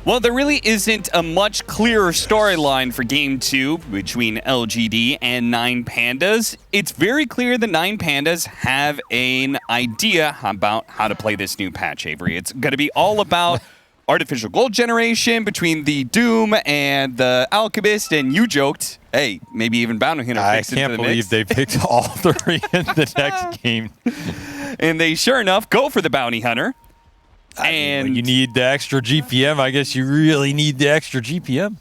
Well, there really isn't a much clearer storyline for Game 2 between LGD and 9 Pandas. It's very clear that 9 Pandas have an idea about how to play this new patch, Avery. It's going to be all about artificial gold generation between the Doom and the Alchemist, and you joked, hey, maybe even Bounty Hunter fixed into the mix. I can't believe they picked all three in the next game. And they, sure enough, go for the Bounty Hunter. And when you need the extra GPM, I guess you really need the extra GPM.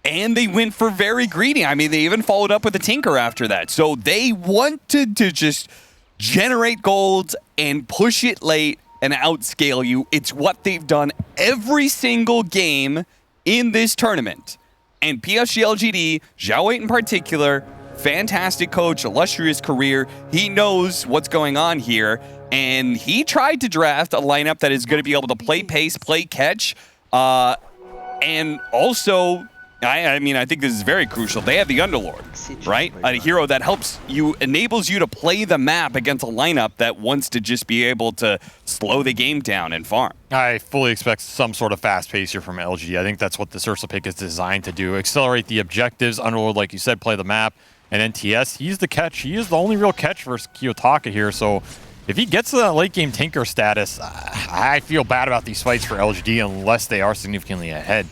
And they went for very greedy. I mean, they even followed up with a Tinker after that. So they wanted to just generate gold and push it late and outscale you. It's what they've done every single game in this tournament. And PSG.LGD, Xiao 8 in particular, fantastic coach, illustrious career. He knows what's going on here. And he tried to draft a lineup that is going to be able to play pace, play catch, and also, I mean, I think this is very crucial. They have the Underlord, right? A hero that helps you, enables you to play the map against a lineup that wants to just be able to slow the game down and farm. I fully expect some sort of fast pace here from LG. I think that's what this Ursa pick is designed to do. Accelerate the objectives. Underlord, like you said, play the map. And NTS, he's the catch. He is the only real catch versus Kiyotaka here, so if he gets to that late game Tinker status, I feel bad about these fights for LGD unless they are significantly ahead.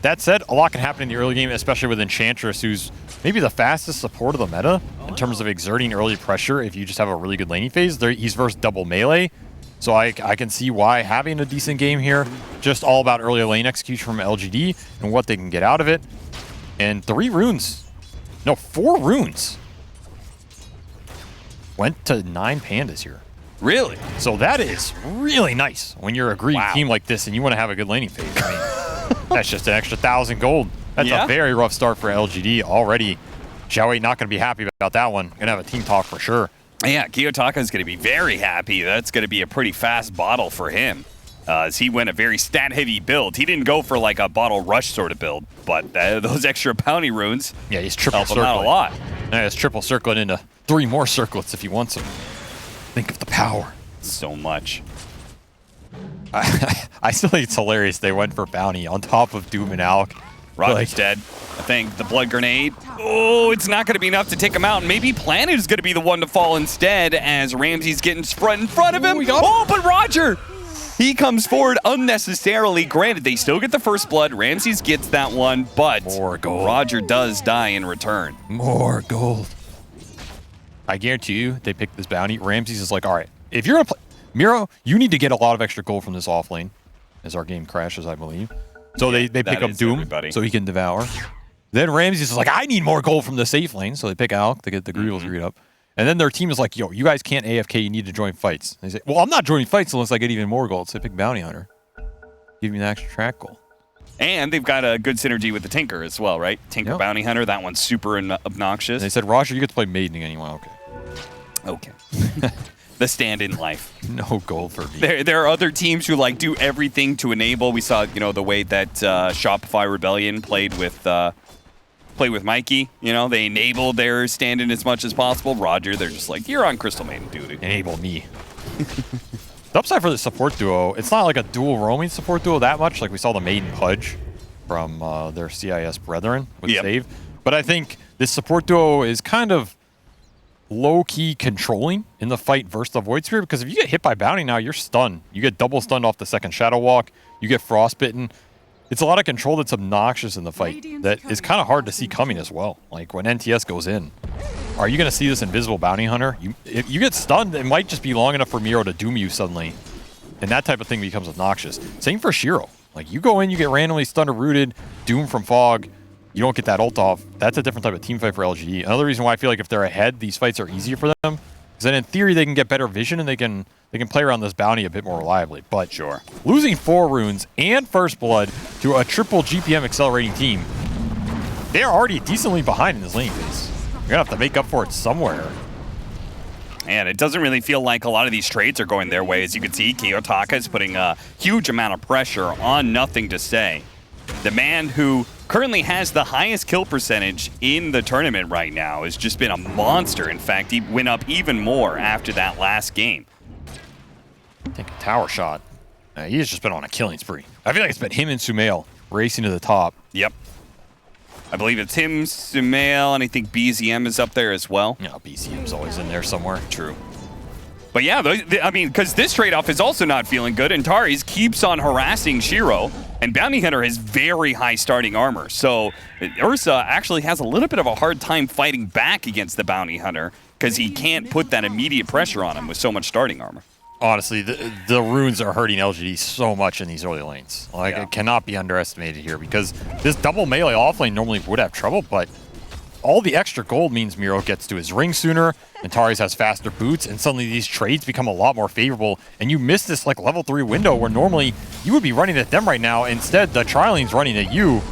That said, a lot can happen in the early game, especially with Enchantress, who's maybe the fastest support of the meta in terms of exerting early pressure if you just have a really good laning phase. He's versus double melee, so I can see why having a decent game here. Just all about early lane execution from LGD and what they can get out of it. And 4 runes went to 9 Pandas here. Really? So that is really nice when you're a greedy team like this and you want to have a good laning phase. I mean, that's just an extra 1,000 gold. That's a very rough start for LGD already. Xiao 8 not going to be happy about that one. Going to have a team talk for sure. Yeah, Kiyotaka is going to be very happy. That's going to be a pretty fast bottle for him. As he went a very stat-heavy build. He didn't go for like a bottle rush sort of build, but those extra bounty runes he's triple help him out a lot. Yeah, he's triple circling into 3 more circlets if he wants them. Think of the power. So much. I still think it's hilarious they went for bounty on top of Doom and Alk. Roger's dead. I think the blood grenade. Oh, it's not going to be enough to take him out. And maybe Planet is going to be the one to fall instead as Ramsey's getting in front of him. But Roger! He comes forward unnecessarily. Granted, they still get the first blood. Ramses gets that one, but more gold. Roger does die in return. More gold. I guarantee you, they pick this bounty. Ramses is like, all right, if you're going to play Miro, you need to get a lot of extra gold from this off lane, as our game crashes, I believe. So they pick up Doom, so he can devour. Then Ramses is like, I need more gold from the safe lane, so they pick Alk to get the Grievous read up. And then their team is like, yo, you guys can't AFK, you need to join fights. And they say, well, I'm not joining fights unless I get even more gold. So they pick Bounty Hunter. Give me the extra track gold. And they've got a good synergy with the Tinker as well, right? Tinker Bounty Hunter, that one's super obnoxious. And they said, Roger, you get to play Maiden again. You want, okay. The stand-in life. No gold for me. There are other teams who like do everything to enable. We saw, the way that Shopify Rebellion played with Mikey. They enabled their stand-in as much as possible. Roger, they're just like, you're on Crystal Maiden duty. Enable me. The upside for the support duo, it's not like a dual roaming support duo that much. Like we saw the Maiden Pudge from their CIS brethren with Save. But I think this support duo is kind of low-key controlling in the fight versus the Void Spear, because if you get hit by Bounty now, you're stunned. You get double stunned off the second Shadow Walk. You get frostbitten. It's a lot of control that's obnoxious in the fight that is kind of hard to see coming as well. Like when NTS goes in, are you going to see this invisible Bounty Hunter? If you get stunned, it might just be long enough for Miro to doom you suddenly. And that type of thing becomes obnoxious. Same for Shiro. Like you go in, you get randomly stunned or rooted, doom from fog. You don't get that ult off. That's a different type of team fight for LGD. Another reason why I feel like if they're ahead, these fights are easier for them. Because then in theory, they can get better vision and they can play around this bounty a bit more reliably. But losing 4 runes and first blood to a triple GPM accelerating team, they're already decently behind in this lane phase. You're going to have to make up for it somewhere. And it doesn't really feel like a lot of these trades are going their way. As you can see, Kiyotaka is putting a huge amount of pressure on Nothing to Say. The man who currently has the highest kill percentage in the tournament right now has just been a monster. In fact, he went up even more after that last game. I think a tower shot. He has just been on a killing spree. I feel like it's been him and Sumail racing to the top. Yep. I believe it's him, Sumail, and I think BZM is up there as well. Yeah, BZM's always in there somewhere. True. But yeah, I mean, because this trade-off is also not feeling good, and Taris keeps on harassing Shiro, and Bounty Hunter has very high starting armor. So Ursa actually has a little bit of a hard time fighting back against the Bounty Hunter because he can't put that immediate pressure on him with so much starting armor. Honestly, the runes are hurting LGD so much in these early lanes. Like, it cannot be underestimated here because this double melee offlane normally would have trouble, but all the extra gold means Miro gets to his ring sooner, and Taris has faster boots, and suddenly these trades become a lot more favorable, and you miss this like level 3 window where normally you would be running at them right now. Instead, the Triling's running at you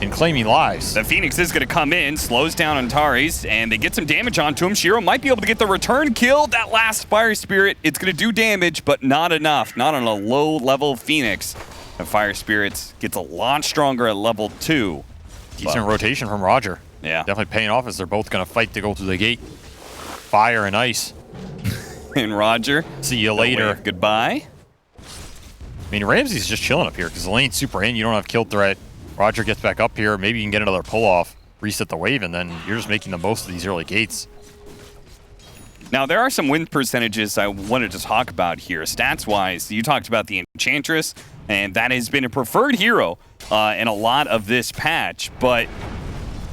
and claiming lives. The Phoenix is going to come in, slows down on Taris, and they get some damage onto him. Shiro might be able to get the return kill. That last Fire Spirit, it's going to do damage, but not enough. Not on a low-level Phoenix. The Fire Spirit gets a lot stronger at level 2. Decent rotation from Roger. Yeah. Definitely paying off as they're both going to fight to go through the gate. Fire and ice. And Roger. See you later. Goodbye. I mean, Ramsey's just chilling up here because the lane's super in. You don't have kill threat. Roger gets back up here. Maybe you can get another pull-off, reset the wave, and then you're just making the most of these early gates. Now, there are some win percentages I wanted to talk about here. Stats-wise, you talked about the Enchantress, and that has been a preferred hero in a lot of this patch, but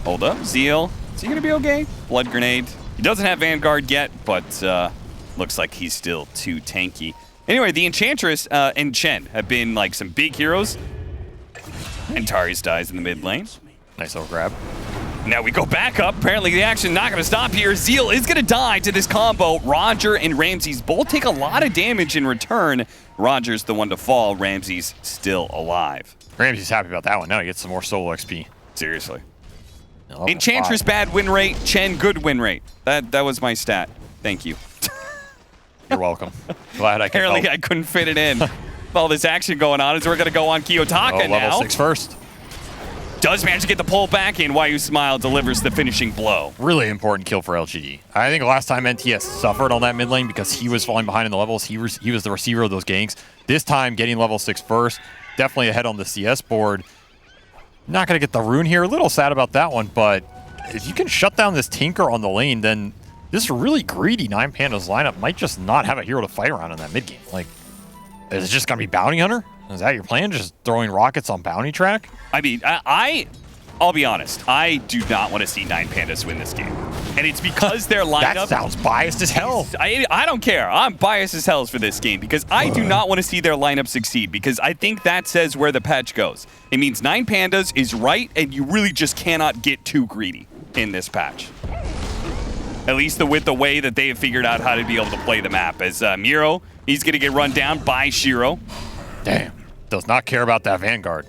hold up, Zeal, is he going to be okay? Blood Grenade. He doesn't have Vanguard yet, but looks like he's still too tanky. Anyway, the Enchantress and Chen have been like some big heroes, and Taris dies in the mid lane. Nice little grab. Now we go back up. Apparently the action not going to stop here. Zeal is going to die to this combo. Roger and Ramses both take a lot of damage in return. Roger's the one to fall. Ramses still alive. Ramsey's happy about that one. Now he gets some more solo XP. Seriously. Oh, Enchantress bad win rate. Chen good win rate. That was my stat. Thank you. You're welcome. Glad I could Apparently help. I couldn't fit it in. All this action going on as we're going to go on Kiyotaka now. Level 6 first. Does manage to get the pull back in. Why You Smile delivers the finishing blow. Really important kill for LGD. I think last time NTS suffered on that mid lane because he was falling behind in the levels. He was the receiver of those ganks. This time, getting level 6 first. Definitely ahead on the CS board. Not going to get the rune here. A little sad about that one, but if you can shut down this Tinker on the lane, then this really greedy 9 Pandas lineup might just not have a hero to fight around in that mid game. Like, is it just going to be Bounty Hunter? Is that your plan? Just throwing rockets on Bounty Track? I mean, I'll be honest. I do not want to see 9 Pandas win this game. And it's because their lineup... That sounds biased as hell. I don't care. I'm biased as hell for this game because I do not want to see their lineup succeed because I think that says where the patch goes. It means 9 Pandas is right and you really just cannot get too greedy in this patch. At least with the way that they have figured out how to be able to play the map. As Miro, he's going to get run down by Shiro. Damn. Does not care about that Vanguard.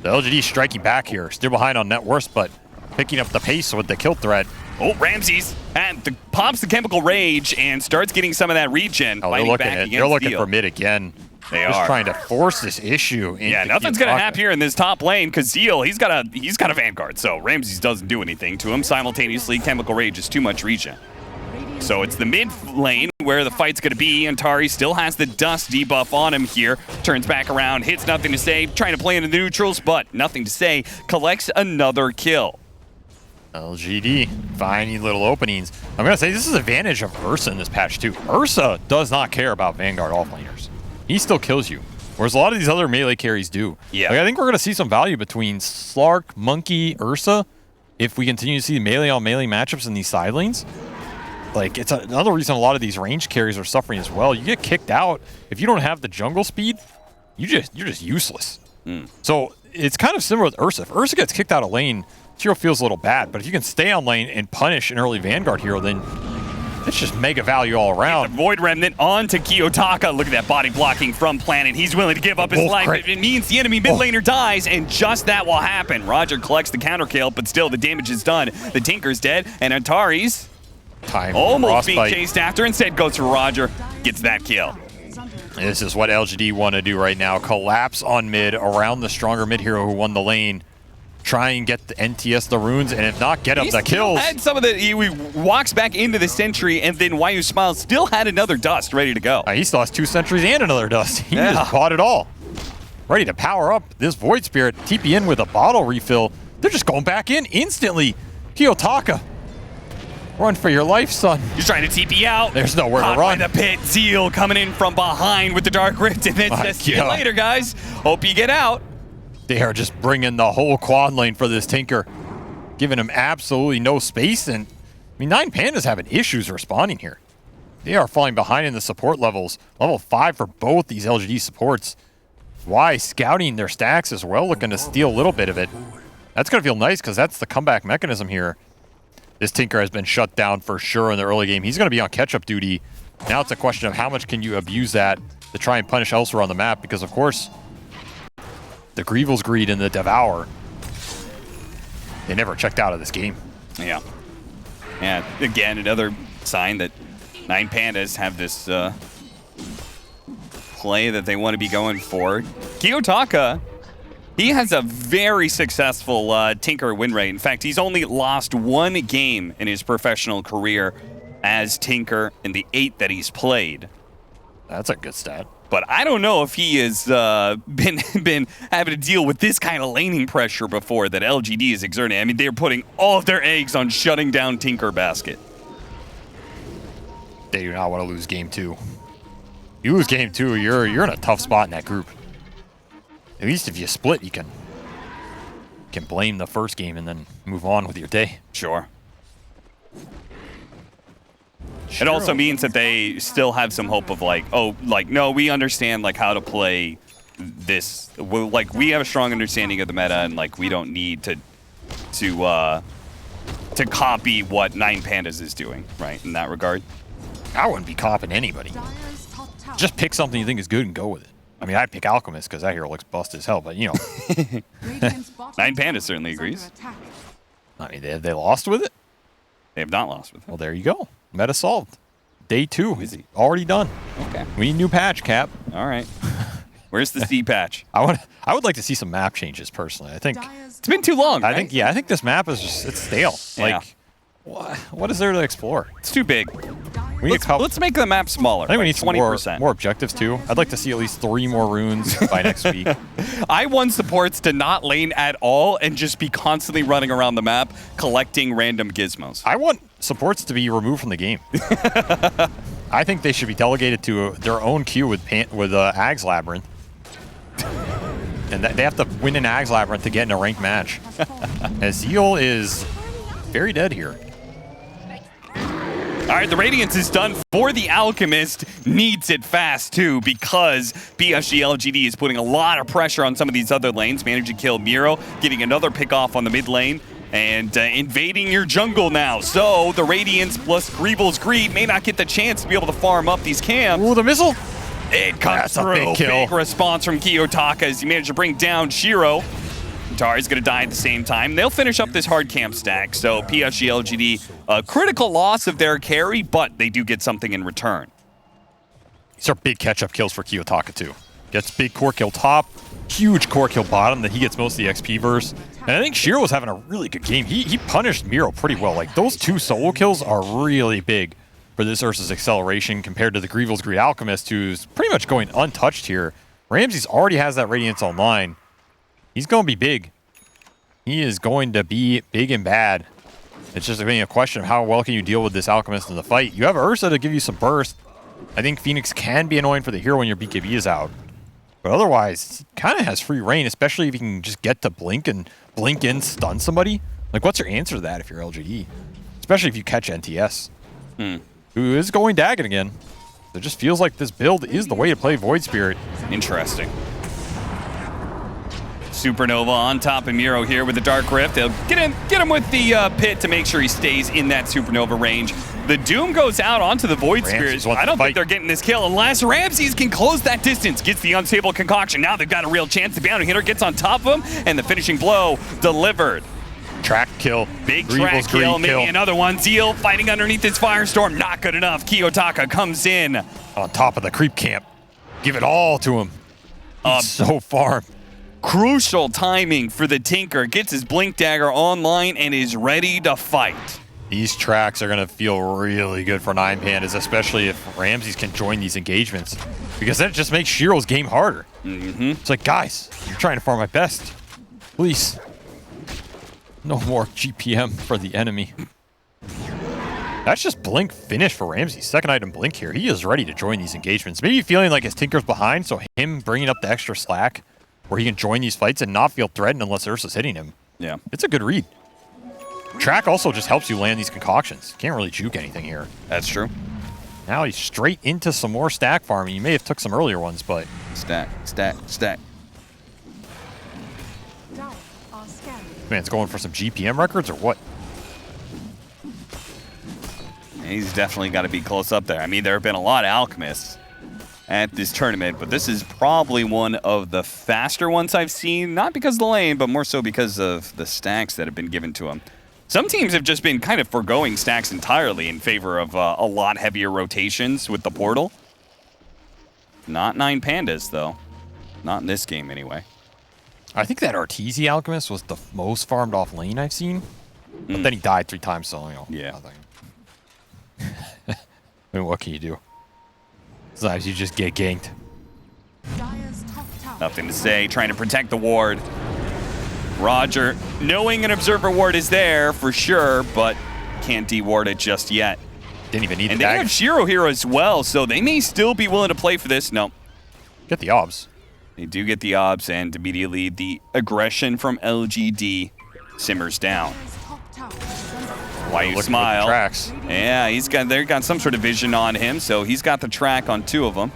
The LGD striking back here. Still behind on net worth, but picking up the pace with the kill threat. Oh, Ramses pops the Chemical Rage and starts getting some of that regen. Oh, they're looking for mid again. They just are trying to force this issue. Yeah, nothing's gonna happen here in this top lane because Zeal, he's got a Vanguard, so Ramses doesn't do anything to him. Simultaneously, Chemical Rage is too much regen. So it's the mid lane where the fight's going to be. Antari still has the dust debuff on him here. Turns back around, hits Nothing to Say, trying to play into the neutrals, but Nothing to Say collects another kill. LGD, finding little openings. I'm going to say this is an advantage of Ursa in this patch too. Ursa does not care about Vanguard offlaners. He still kills you, whereas a lot of these other melee carries do. Yeah. Like, I think we're going to see some value between Slark, Monkey, Ursa if we continue to see melee on melee matchups in these side lanes. Like, it's another reason a lot of these range carries are suffering as well. You get kicked out. If you don't have the jungle speed, you're just useless. So it's kind of similar with Ursa. If Ursa gets kicked out of lane, Hero feels a little bad. But if you can stay on lane and punish an early Vanguard hero, then it's just mega value all around. The Void Remnant onto Kiyotaka. Look at that body blocking from Planet. He's willing to give up his life. It means the enemy mid laner dies, and just that will happen. Roger collects the counter kill, but still the damage is done. The Tinker's dead, and Antari's almost being chased after. Instead goes for Roger, gets that kill. This is what LGD want to do right now. Collapse on mid around the stronger mid hero who won the lane. try and get the NTS the runes, and if not, get him the kills. Had some of the, he walks back into the sentry, and then Wyu Smile still had another dust ready to go. He still has 2 sentries and another dust. He just caught it all. Ready to power up this Void Spirit, TP in with a bottle refill. They're just going back in instantly. Kiyotaka, run for your life, son. He's trying to TP out. There's nowhere to run. By the pit, Zeal coming in from behind with the Dark Rift, and then says, see you later, guys. Hope you get out. They are just bringing the whole quad lane for this Tinker, giving him absolutely no space. And I mean, 9 Pandas having issues responding here. They are falling behind in the support levels. Level 5 for both these LGD supports. Why scouting their stacks as well, looking to steal a little bit of it. That's going to feel nice because that's the comeback mechanism here. This Tinker has been shut down for sure in the early game. He's going to be on catch-up duty. Now it's a question of how much can you abuse that to try and punish elsewhere on the map, because of course, the Greevil's Greed and the Devour, they never checked out of this game. Yeah. Yeah, again, another sign that 9 Pandas have this play that they want to be going for. Kiyotaka, he has a very successful Tinker win rate. In fact, he's only lost 1 game in his professional career as Tinker in the 8 that he's played. That's a good stat. But I don't know if he has been having to deal with this kind of laning pressure before that LGD is exerting. I mean, they're putting all of their eggs on shutting down Tinker Basket. They do not want to lose game 2. You lose game 2, you're in a tough spot in that group. At least if you split, you can blame the first game and then move on with your day. Sure. It also means that they still have some hope of like, oh, like, no, we understand like how to play this. Like, we have a strong understanding of the meta, and like we don't need to copy what 9 Pandas is doing, right? In that regard. I wouldn't be copying anybody. Just pick something you think is good and go with it. I mean, I'd pick Alchemist because that hero looks bust as hell, but you know. 9 Pandas certainly agrees. I mean, have they lost with it? They have not lost with it. Well, there you go. Meta solved. Day 2 is already done. Okay. We need a new patch, Cap. All right. Where's the C patch? I would like to see some map changes personally. I think it's been too long. I think this map is just, it's stale. Yeah. Like, what is there to explore? It's too big. Let's make the map smaller. I think we need 20%. more objectives too. I'd like to see at least 3 more runes by next week. I want supports to not lane at all and just be constantly running around the map collecting random gizmos. I want supports to be removed from the game. I think they should be delegated to their own queue with Ag's Labyrinth. And they have to win an Ag's Labyrinth to get in a ranked match. As Zeal is very dead here. All right, the Radiance is done for the Alchemist. Needs it fast, too, because PSG.LGD is putting a lot of pressure on some of these other lanes. Managed to kill Miro, getting another pick off on the mid lane, and invading your jungle now. So the Radiance plus Greevil's Greed may not get the chance to be able to farm up these camps. Ooh, the missile. It comes through. A big kill. Big response from Kiyotaka as he managed to bring down Shiro. Tari's going to die at the same time. They'll finish up this hard camp stack. So PSG.LGD, a critical loss of their carry, but they do get something in return. These are big catch-up kills for Kiyotaka too. Gets big core kill top, huge core kill bottom that he gets most of the XP verse. And I think Shiro was having a really good game. He punished Miro pretty well. Like, those 2 solo kills are really big for this Ursa's acceleration compared to the Greevil's Greed Alchemist, who's pretty much going untouched here. Ramses already has that Radiance online. He's going to be big. He is going to be big and bad. It's just a question of how well can you deal with this Alchemist in the fight. You have Ursa to give you some burst. I think Phoenix can be annoying for the hero when your BKB is out. But otherwise, he kind of has free reign, especially if you can just get to blink and blink in, stun somebody. Like, what's your answer to that if you're LGD? Especially if you catch NTS. Who is going Dagon again. It just feels like this build is the way to play Void Spirit. Interesting. Supernova on top of Miro here with the Dark Rift. They'll get him with the pit to make sure he stays in that Supernova range. The Doom goes out onto the Void Spirit. I don't think they're getting this kill unless Ramses can close that distance. Gets the Unstable Concoction. Now they've got a real chance. The Bounty Hitter gets on top of him, and the finishing blow delivered. Track kill. Big track kill, maybe another one. Zeal fighting underneath this Firestorm. Not good enough. Kiyotaka comes in. On top of the creep camp. Give it all to him. So farm. Crucial timing for the Tinker. Gets his Blink Dagger online and is ready to fight. These tracks are going to feel really good for 9 Pandas, especially if Ramses can join these engagements, because that just makes Shiro's game harder. It's like, guys, I'm trying to farm my best. Please. No more GPM for the enemy. That's just Blink finish for Ramses. Second item Blink here. He is ready to join these engagements. Maybe feeling like his Tinker's behind, so him bringing up the extra slack where he can join these fights and not feel threatened unless Ursa's hitting him. Yeah. It's a good read. Track also just helps you land these concoctions. Can't really juke anything here. That's true. Now he's straight into some more stack farming. You may have took some earlier ones, but... Stack, stack, stack. Man, it's going for some GPM records or what? He's definitely got to be close up there. I mean, there have been a lot of alchemists at this tournament, but this is probably one of the faster ones I've seen, not because of the lane, but more so because of the stacks that have been given to him. Some teams have just been kind of foregoing stacks entirely in favor of a lot heavier rotations with the portal. Not 9 Pandas, though. Not in this game, anyway. I think that Arteezy Alchemist was the most farmed off lane I've seen, but then he died 3 times, so, you know, yeah. Nothing. I mean, what can you do? Sometimes you just get ganked. Nothing to say, trying to protect the ward. Roger, knowing an observer ward is there for sure, but can't de-ward it just yet. Didn't even need and the they dagger. have Shiro here as well, so they may still be willing to play for this. No. Get the obs. They do get the obs, and immediately the aggression from LGD simmers down. Why you smile? Tracks. Yeah, they've got some sort of vision on him, so he's got the track on 2 of them.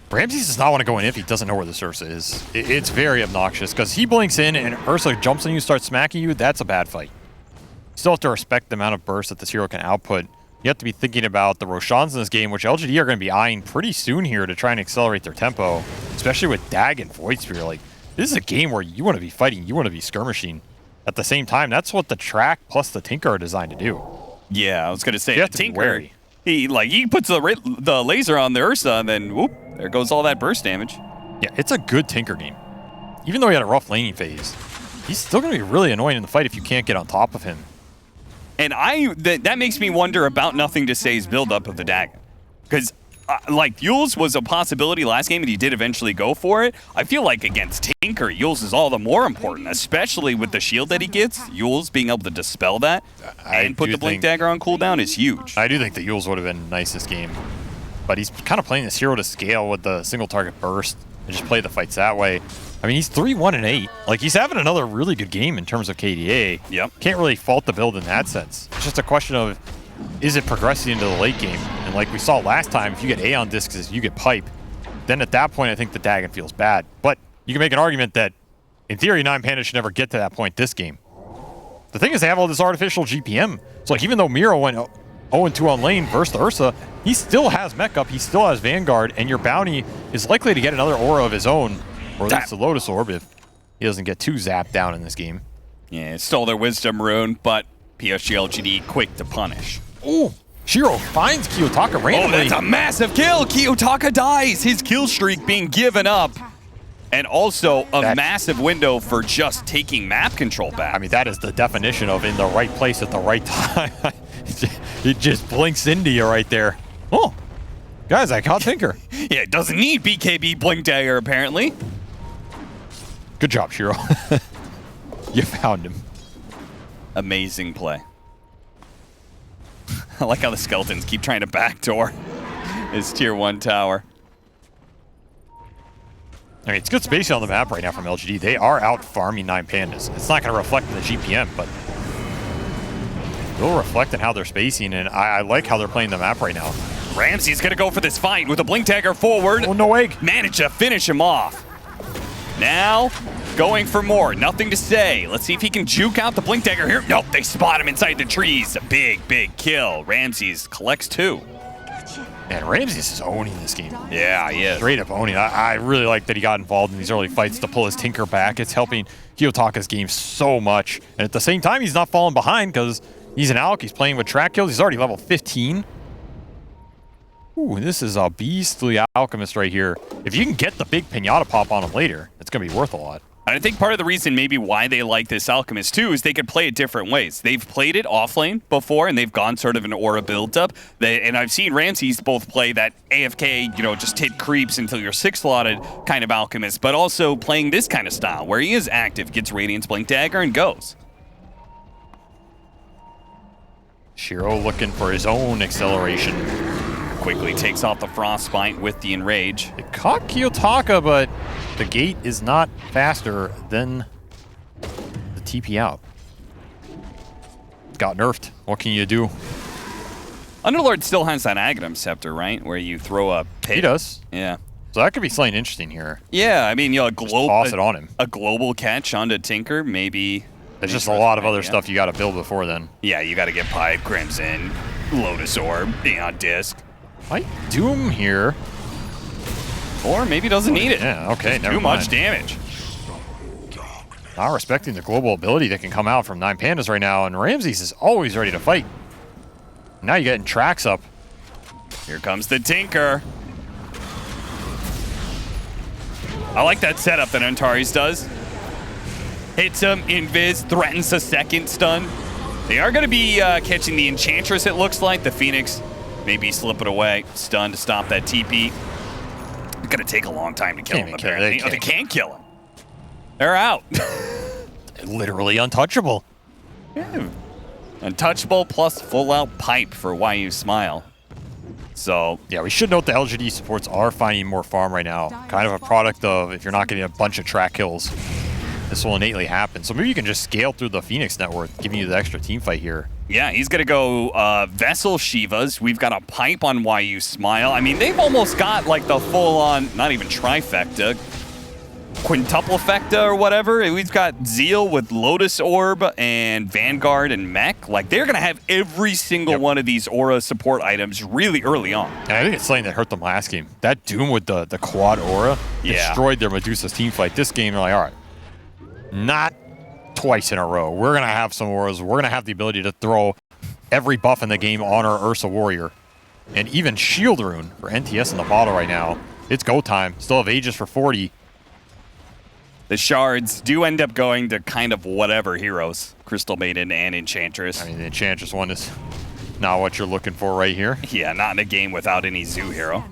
Ramses does not want to go in if he doesn't know where this Ursa is. It's very obnoxious because he blinks in and Ursa jumps on you, starts smacking you. That's a bad fight. You still have to respect the amount of burst that this hero can output. You have to be thinking about the Roshans in this game, which LGD are going to be eyeing pretty soon here to try and accelerate their tempo, especially with Dag and Void Spear. Like, this is a game where you want to be fighting, you want to be skirmishing. At the same time, that's what the track plus the Tinker are designed to do. Yeah, I was going to say, you have the to Tinker, be wary. he puts the laser on the Ursa, and then whoop, there goes all that burst damage. Yeah, it's a good Tinker game. Even though he had a rough laning phase, he's still going to be really annoying in the fight if you can't get on top of him. And that makes me wonder about Nothing to Say's buildup of the dagger. Because, like, Yules was a possibility last game, and he did eventually go for it. I feel like against Tinker, Yules is all the more important, especially with the shield that he gets. Yules being able to dispel that and put the Blink Dagger on cooldown is huge. I do think the Yules would have been nice this game. But he's kind of playing this hero to scale with the single target burst and just play the fights that way. I mean, he's 3-1-8. Like, he's having another really good game in terms of KDA. Yep. Can't really fault the build in that sense. It's just a question of, is it progressing into the late game? And like we saw last time, if you get Aeon discs, you get pipe. Then at that point, I think the Dagon feels bad. But you can make an argument that, in theory, 9 Pandas should never get to that point this game. The thing is, they have all this artificial GPM. So like, even though Miro went 0-2 on lane versus the Ursa, he still has mech up, he still has Vanguard, and your bounty is likely to get another aura of his own, or at least the Lotus Orb if he doesn't get too zapped down in this game. Yeah, it stole their Wisdom Rune, but PSG.LGD quick to punish. Ooh, Shiro finds Kiyotaka randomly. Oh, that's a massive kill! Kiyotaka dies! His kill streak being given up. And also a massive window for just taking map control back. I mean, that is the definition of in the right place at the right time. It just blinks into you right there. Oh, guys, I caught Tinker. Yeah, it doesn't need BKB Blink Dagger, apparently. Good job, Shiro. You found him. Amazing play. I like how the skeletons keep trying to backdoor his tier 1 tower. I mean, it's good spacing on the map right now from LGD. They are out farming 9 Pandas. It's not going to reflect in the GPM, but it will reflect in how they're spacing, and I like how they're playing the map right now. Ramsey's going to go for this fight with a Blink Dagger forward. Oh, no egg. Managed to finish him off. Now, going for more. Nothing to say. Let's see if he can juke out the Blink Dagger here. Nope, they spot him inside the trees. A big, big kill. Ramses collects 2. Man, Ramses is owning this game. Yeah, he is. Straight up owning. I really like that he got involved in these early fights to pull his Tinker back. It's helping Kiyotaka's game so much. And at the same time, he's not falling behind because he's an Alk. He's playing with track kills. He's already level 15. Ooh, this is a beastly Alchemist right here. If you can get the big Pinata pop on him later, it's going to be worth a lot. And I think part of the reason maybe why they like this Alchemist too is they could play it different ways. They've played it offlane before, and they've gone sort of an aura build-up. And I've seen Ramses both play that AFK, just hit creeps until you're 6-slotted kind of Alchemist, but also playing this kind of style where he is active, gets Radiance Blink Dagger, and goes. Shiro looking for his own acceleration. Quickly takes off the Frostbite with the Enrage. It caught Kiyotaka, but the gate is not faster than the TP out. Got nerfed. What can you do? Underlord still has that Aghanim Scepter, right? Where you throw a pit. He does. Yeah. So that could be something interesting here. Yeah, I mean, a toss it on him. A global catch onto Tinker, maybe. There's just a lot of other stuff you got to build before then. Yeah, you got to get Pipe, Crimson, Lotus Orb, Neon Disc. Might Doom here. Or maybe doesn't need it. Yeah, okay, never Too mind. much damage. Not respecting the global ability that can come out from 9 Pandas right now, and Ramses is always ready to fight. Now you're getting tracks up. Here comes the Tinker. I like that setup that Antares does. Hits him, invis, threatens a second stun. They are going to be catching the Enchantress, it looks like. The Phoenix maybe slip it away. Stun to stop that TP. It's going to take a long time to kill him, apparently. They can't kill him. They're out. Literally untouchable. Yeah. Untouchable plus full-out pipe for YU Smile. So, yeah, we should note the LGD supports are finding more farm right now. Kind of a product of if you're not getting a bunch of track kills, this will innately happen. So maybe you can just scale through the Phoenix network, giving you the extra team fight here. Yeah, he's going to go Vessel Shivas. We've got a pipe on YU Smile. I mean, they've almost got like the full-on, not even trifecta, quintuplefecta or whatever. We've got Zeal with Lotus Orb and Vanguard and Mech. Like, they're going to have every single one of these aura support items really early on. And I think it's something that hurt them last game. That Doom with the quad aura destroyed their Medusa's team fight. This game, they're like, all right, not twice in a row. We're going to have some auras. We're going to have the ability to throw every buff in the game on our Ursa Warrior. And even Shield Rune for NTS in the bottle right now. It's go time. Still have Aegis for 40. The shards do end up going to kind of whatever heroes. Crystal Maiden and Enchantress. I mean, the Enchantress one is not what you're looking for right here. Yeah, not in a game without any Zoo hero.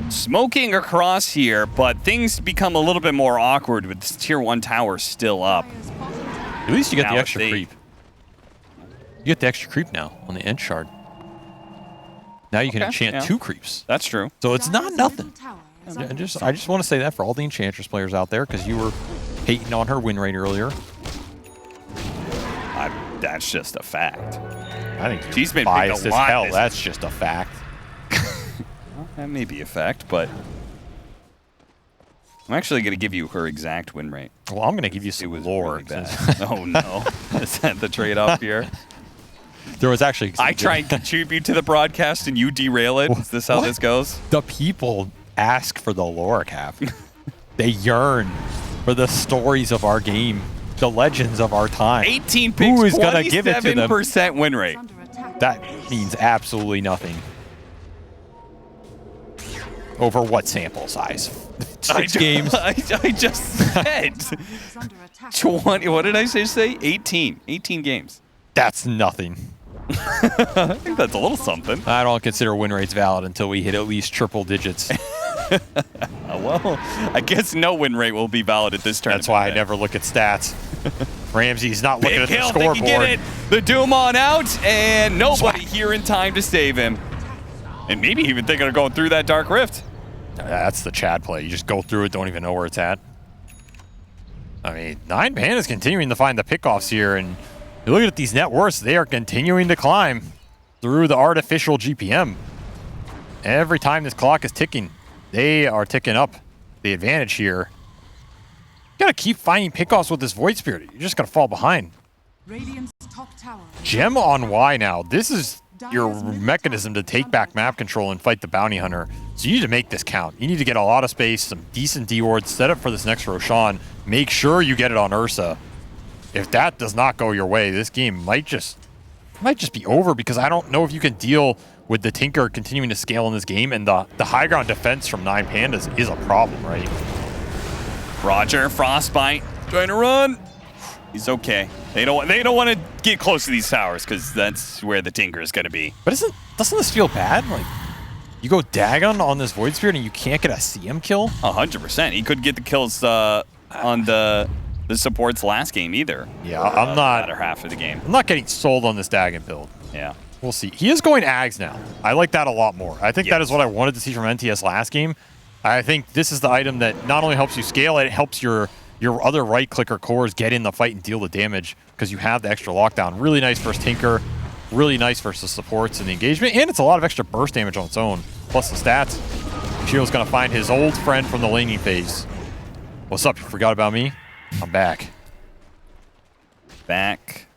Smoking across here, but things become a little bit more awkward with this Tier 1 tower still up. At least you get the extra creep. You get the extra creep now on the end shard. Now you can enchant 2 creeps. That's true. So it's not nothing. I just want to say that for all the Enchantress players out there, because you were hating on her win rate earlier. That's just a fact. I think she's been biased as hell. That's just a fact. Well, that may be a fact, but I'm actually going to give you her exact win rate. Well, I'm going to give you some lore. Really bad. Oh no, is that the trade-off here? There was actually... I try and contribute to the broadcast and you derail it. Is this how this goes? The people ask for the lore cap. They yearn for the stories of our game, the legends of our time. 18 picks, who is going to give it to them? 27% win rate. That means absolutely nothing. Over what sample size? 6 games? I just said 20. What did I say? 18. 18 games. That's nothing. I think that's a little something. I don't consider win rates valid until we hit at least triple digits. Well, I guess no win rate will be valid at this tournament. That's why I never look at stats. Ramsey's not looking at the scoreboard. Think he get it. The Doom on out, and nobody here in time to save him. And maybe even thinking of going through that Dark Rift. That's the Chad play. You just go through it, don't even know where it's at. I mean, 9 Pandas continuing to find the pickoffs here, and you look at these net worths, they are continuing to climb through the artificial GPM. Every time this clock is ticking, they are ticking up the advantage here. You gotta keep finding pickoffs with this Void Spirit. You're just gonna fall behind. Gem on Y now. This is your mechanism to take back map control and fight the Bounty Hunter. So you need to make this count. You need to get a lot of space, some decent D-wards, set up for this next Roshan. Make sure you get it on Ursa. If that does not go your way, this game might just might just be over because I don't know if you can deal with the Tinker continuing to scale in this game, and the high ground defense from 9 Pandas is a problem, right? Roger, Frostbite, trying to run. He's okay. They don't want to get close to these towers because that's where the Tinker is going to be. But doesn't this feel bad? Like, you go Dagon on this Void Spirit and you can't get a CM kill? 100%. He couldn't get the kills on the support's last game either. Yeah, I'm not. Latter half of the game. I'm not getting sold on this Dagon build. Yeah. We'll see. He is going Ags now. I like that a lot more. I think that is what I wanted to see from NTS last game. I think this is the item that not only helps you scale, it helps your other right-clicker cores get in the fight and deal the damage because you have the extra lockdown. Really nice versus Tinker. Really nice versus supports and the engagement. And it's a lot of extra burst damage on its own. Plus the stats. Shield's going to find his old friend from the laning phase. What's up? You forgot about me? I'm back. Back.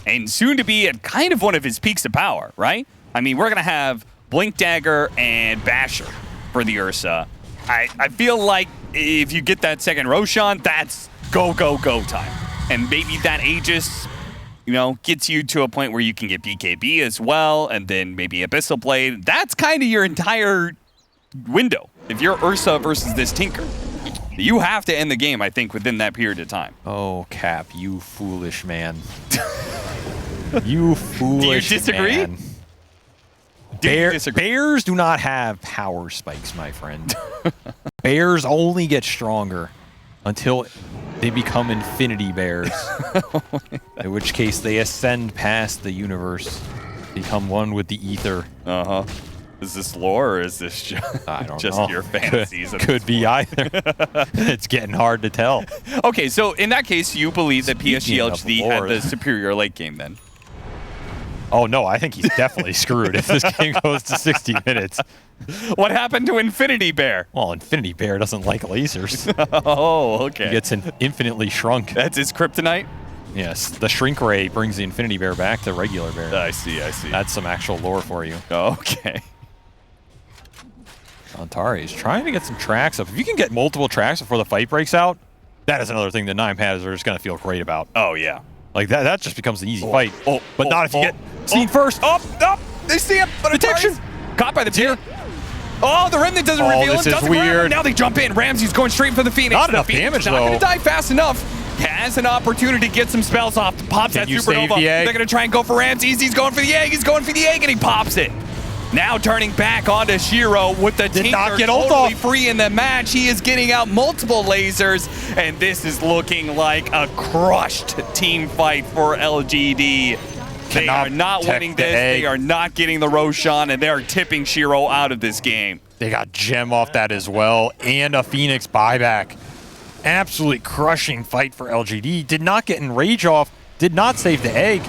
And soon to be at kind of one of his peaks of power, right? I mean, we're going to have Blink Dagger and Basher for the Ursa. I feel like if you get that second Roshan, that's go time. And maybe that Aegis, gets you to a point where you can get BKB as well, and then maybe Abyssal Blade. That's kind of your entire window. If you're Ursa versus this Tinker, you have to end the game, I think, within that period of time. Oh, Cap, you foolish man. You foolish Do you disagree? man. Bears do not have power spikes, my friend. Bears only get stronger until they become infinity bears. In which case they ascend past the universe, become one with the ether. Uh-huh. Is this lore or is this just your fantasies? Could be either. It's getting hard to tell. Okay, so in that case, you believe that PSG.LGD had the superior late game then? Oh, no, I think he's definitely screwed if this game goes to 60 minutes. What happened to Infinity Bear? Well, Infinity Bear doesn't like lasers. Oh, okay. He gets infinitely shrunk. That's his kryptonite? Yes, the Shrink Ray brings the Infinity Bear back to regular Bear. I see. That's some actual lore for you. Okay. Antari is trying to get some tracks up. If you can get multiple tracks before the fight breaks out, that is another thing that 9 Pandas are just going to feel great about. Oh, yeah. Like, that just becomes an easy fight. But not if you get seen first. They see him. But detection. Caught by the tier. Oh, the Remnant doesn't reveal him. This is weird. Now they jump in. Ramsey's going straight for the Phoenix. Not enough damage, though. Not going to die fast enough. Has an opportunity to get some spells off. Pops that supernova. They're going to try and go for Ramsey. He's going for the egg. And he pops it. Now turning back onto Shiro with the Tinker totally free in the match. He is getting out multiple lasers, and this is looking like a crushed team fight for LGD. They are not winning this. They are not getting the Roshan, and they are tipping Shiro out of this game. They got Gem off that as well, and a Phoenix buyback. Absolutely crushing fight for LGD. Did not get Enrage off. Did not save the egg.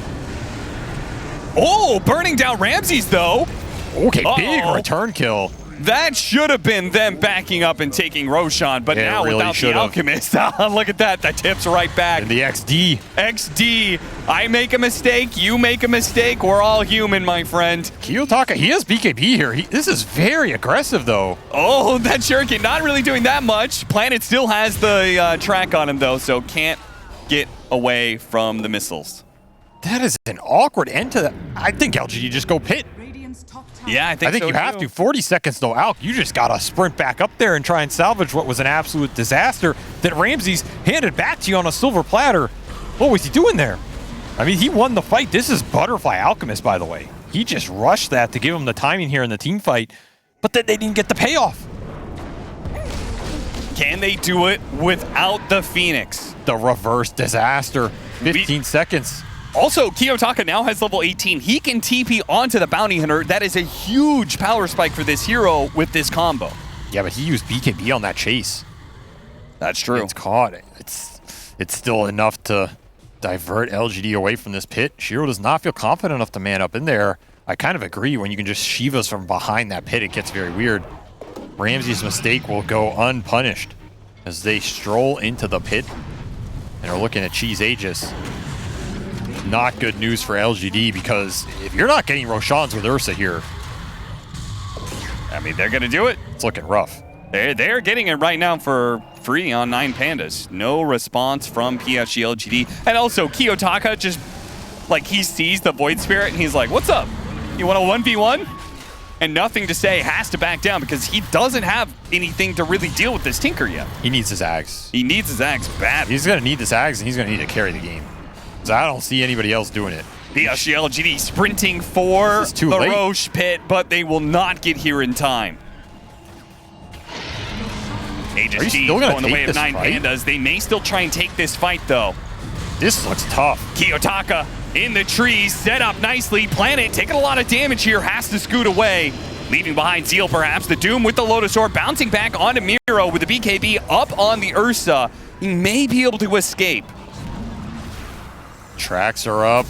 Oh, burning down Ramses, though. Okay, big return kill. That should have been them backing up and taking Roshan, but now really without the Alchemist, look at that. That tips right back. And the XD. XD. I make a mistake, you make a mistake. We're all human, my friend. Kiyotaka, he has BKB here. This is very aggressive, though. Oh, that Shuriken not really doing that much. Planet still has the track on him, though, so can't get away from the missiles. That is an awkward end to that. I think LGD just go pit. Yeah, I think so you have to. 40 seconds, though, Alk. You just got to sprint back up there and try and salvage what was an absolute disaster that Ramses handed back to you on a silver platter. What was he doing there? I mean, he won the fight. This is Butterfly Alchemist, by the way. He just rushed that to give him the timing here in the team fight, but then they didn't get the payoff. Can they do it without the Phoenix? The reverse disaster. 15 seconds. Also, Kiyotaka now has level 18. He can TP onto the Bounty Hunter. That is a huge power spike for this hero with this combo. Yeah, but he used BKB on that chase. That's true. It's caught. It's still enough to divert LGD away from this pit. Shiro does not feel confident enough to man up in there. I kind of agree. When you can just Shivas from behind that pit, it gets very weird. Ramsey's mistake will go unpunished as they stroll into the pit and are looking at Cheese Aegis. Not good news for LGD, because if you're not getting Roshans with Ursa here, I mean, they're going to do it. It's looking rough. They're getting it right now for free on 9 Pandas. No response from PSG.LGD. And also, Kiyotaka just Like, he sees the Void Spirit and he's like, what's up? You want a 1v1? And nothing to say, has to back down because he doesn't have anything to really deal with this Tinker yet. He needs his Ags. He needs his Ags bad. He's going to need this Ags, and he's going to need to carry the game. So I don't see anybody else doing it. PSG.LGD sprinting for the late. Roche pit, but they will not get here in time. HSG going the way of 9 Pandas. They may still try and take this fight, though. This looks tough. Kiyotaka in the trees, set up nicely. Planet taking a lot of damage here, has to scoot away. Leaving behind Zeal, perhaps. The Doom with the Lotus Orb, bouncing back onto Miro with the BKB up on the Ursa. He may be able to escape. Tracks are up.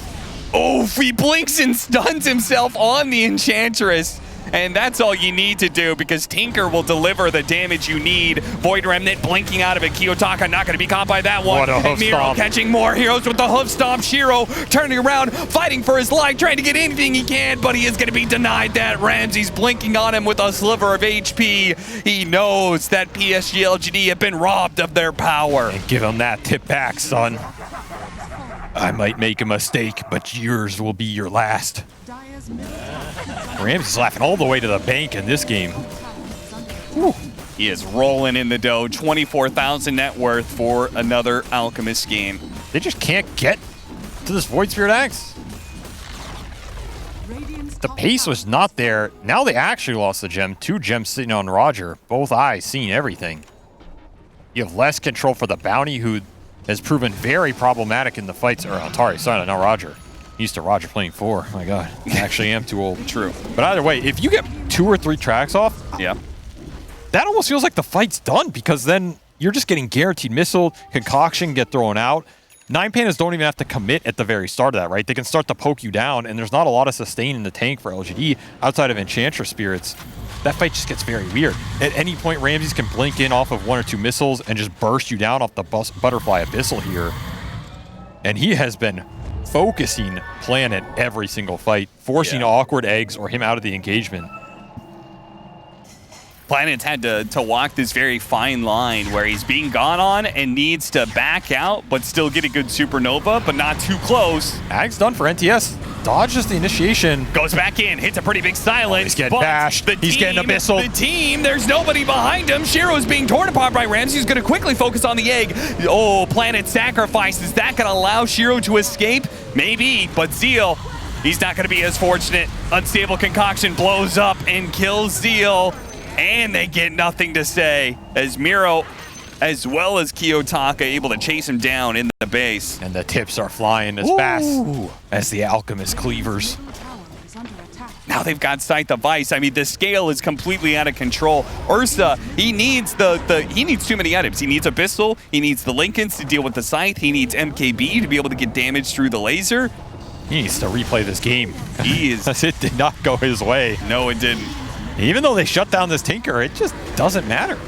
Oh, he blinks and stuns himself on the Enchantress. And that's all you need to do because Tinker will deliver the damage you need. Void Remnant blinking out of it. Kiyotaka not going to be caught by that one. What a hoof Miro stomp. catching more heroes with the hoof stomp. Shiro turning around, fighting for his life, trying to get anything he can, but he is going to be denied that. Ramsey's blinking on him with a sliver of HP. He knows that PSG.LGD have been robbed of their power. And give him that tip back, son. I might make a mistake, but yours will be your last. Ramsey's laughing all the way to the bank in this game. Whew. He is rolling in the dough. 24,000 net worth for another Alchemist game. They just can't get to this Void Spirit Axe. The pace was not there. Now they actually lost the gem. 2 gems sitting on Roger. Both eyes seeing everything. You have less control for the bounty, who has proven very problematic in the fights. Or Atari, sorry, not Roger. Used to Roger playing 4. My God, I actually am too old. True. But either way, if you get 2 or 3 tracks off, yeah, that almost feels like the fight's done because then you're just getting guaranteed missile, concoction, get thrown out. 9 Pandas don't even have to commit at the very start of that, right? They can start to poke you down, and there's not a lot of sustain in the tank for LGD outside of Enchantress Spirits. That fight just gets very weird. At any point, Ramses can blink in off of 1 or 2 missiles and just burst you down off the Butterfly Abyssal here. And he has been focusing Planet every single fight, forcing awkward eggs or him out of the engagement. Planet's had to walk this very fine line where he's being gone on and needs to back out, but still get a good supernova, but not too close. Ag's done for NTS. Dodges the initiation. Goes back in, hits a pretty big silence. He's getting bashed. He's getting abyssal. The team, there's nobody behind him. Shiro's being torn apart by Ramsey. He's going to quickly focus on the egg. Oh, Planet sacrifice. Is that going to allow Shiro to escape? Maybe, but Zeal, he's not going to be as fortunate. Unstable concoction blows up and kills Zeal. And they get nothing to say as Miro, as well as Kiyotaka, able to chase him down in the base. And the tips are flying as fast as the Alchemist cleavers. Now they've got Scythe of Ice. I mean, the scale is completely out of control. Ursa, he needs he needs too many items. He needs Abyssal, he needs the Lincolns to deal with the Scythe, he needs MKB to be able to get damage through the laser. He needs to replay this game. He is. It did not go his way. No, it didn't. Even though they shut down this Tinker, it just doesn't matter.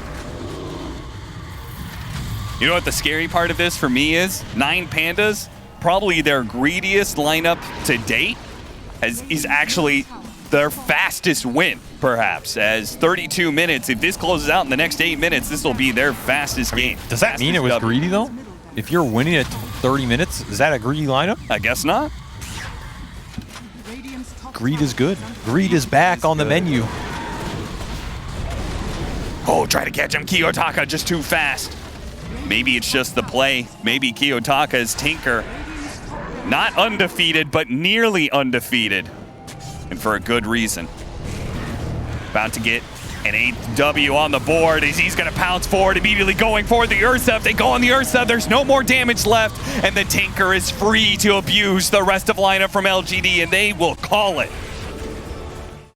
You know what the scary part of this for me is? 9 Pandas, probably their greediest lineup to date, is actually their fastest win, perhaps. As 32 minutes, if this closes out in the next 8 minutes, this will be their fastest game. Does that mean it was greedy, though? If you're winning at 30 minutes, is that a greedy lineup? I guess not. Greed is good. Greed is back on the menu. Oh, try to catch him. Kiyotaka just too fast. Maybe it's just the play. Maybe Kiyotaka's Tinker. Not undefeated, but nearly undefeated. And for a good reason. About to get an 8th W on the board as he's going to pounce forward, immediately going for the Ursa. If they go on the Ursa, there's no more damage left, and the Tinker is free to abuse the rest of lineup from LGD, and they will call it.